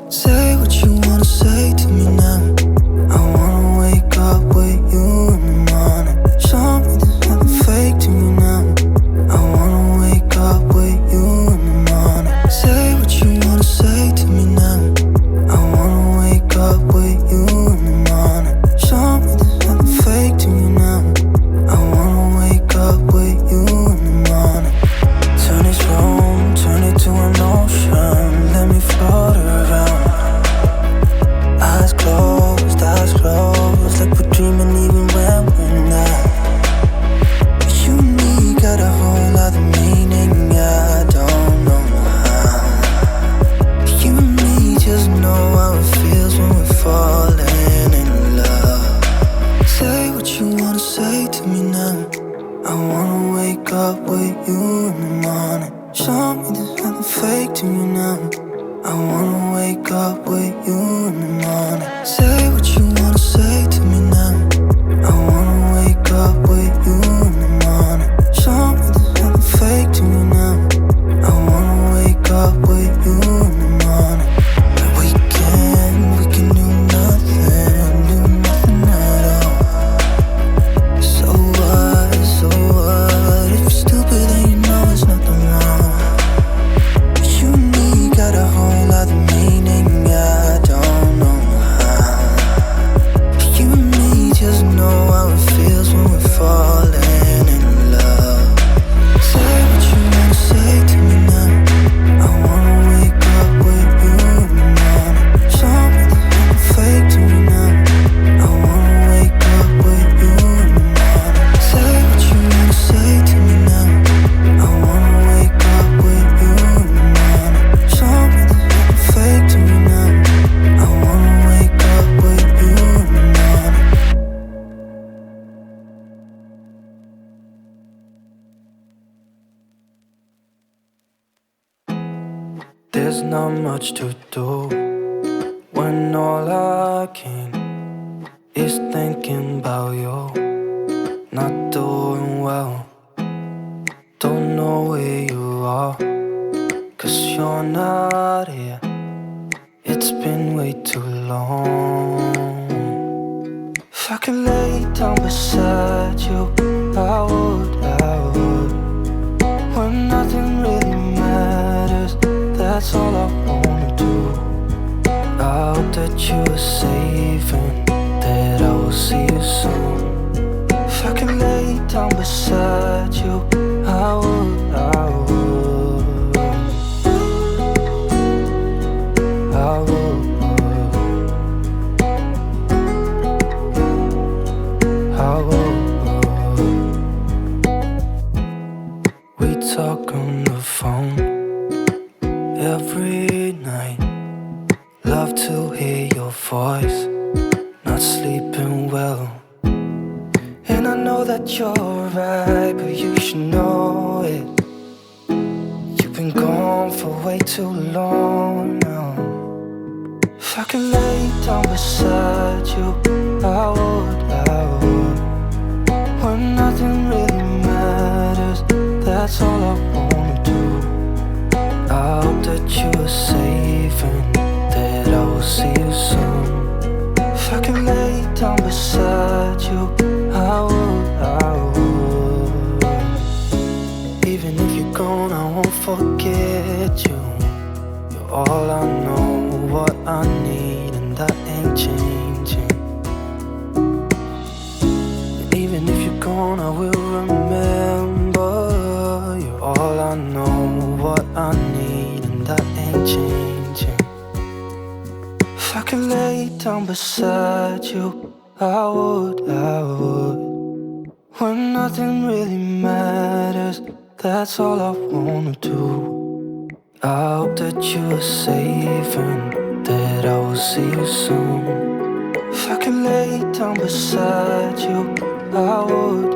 Say what you wanna say to me now. I wanna wake up with you in the morning. Show me there's nothing fake to me now. I wanna wake up with you in the morning. Say what you wanna say to me now. I wanna wake up with you in the morning. Show me there's nothing fake to me now. I wanna wake up with you in the morning. Turn this room, turn it to an ocean. Let me float around. Eyes closed, like we're dreaming even when we're not. You and me got a whole other meaning, I don't know how. You and me just know how it feels when we're falling in love. Say what you wanna say to me now. I wanna wake up with you in the morning. Show me there's nothing fake to me now. I wanna wake up with you in the morning. Say what you wanna say to me now. I wanna wake up with you in the morning. Show me there's nothing fake to me now. I wanna wake up with you in the morning. And we can do nothing at all. So what, if you're stupid then you know there's nothing wrong. You and me got a whole other meaning, I don't know how. You and me just know how it feels when we're falling in love. Say what you wanna say to me now. I wanna wake up with you in the morning. Show me there's nothing fake to me now. I wanna wake up with you in the morning. Say what you wanna say to me now. I wanna wake up with you in the morning. Show me there's nothing fake to me now. I wanna wake up with you in the morning. There's not much to do when all I can is thinking about you. Not doing well, don't know where you are, 'cause you're not here. It's been way too long. If I could lay down beside you, I would. When nothing really matters, that's all I wanna do. I hope that you are safe and that I will see you soon. If I could lay down beside you, I would. We talk on the phone every night. Love to hear your voice. Not sleeping well, and I know that you're right, but you should know it. You've been gone for way too long now. If I could lay down beside you, I would. When nothing really matters, that's all I wanna do. I hope that you are safe and that I will see you soon. If I could lay down beside you, I would. Even if you're gone, I won't forget you. You're all I know, what I need, and that ain't changing. And even if you're gone, I will remember. You're all I know, what I need, and that ain't changing. If I could lay down beside you, I would. When nothing really matters, that's all I wanna do. I hope that you are safe and that I will see you soon. If I could lay down beside you, I would.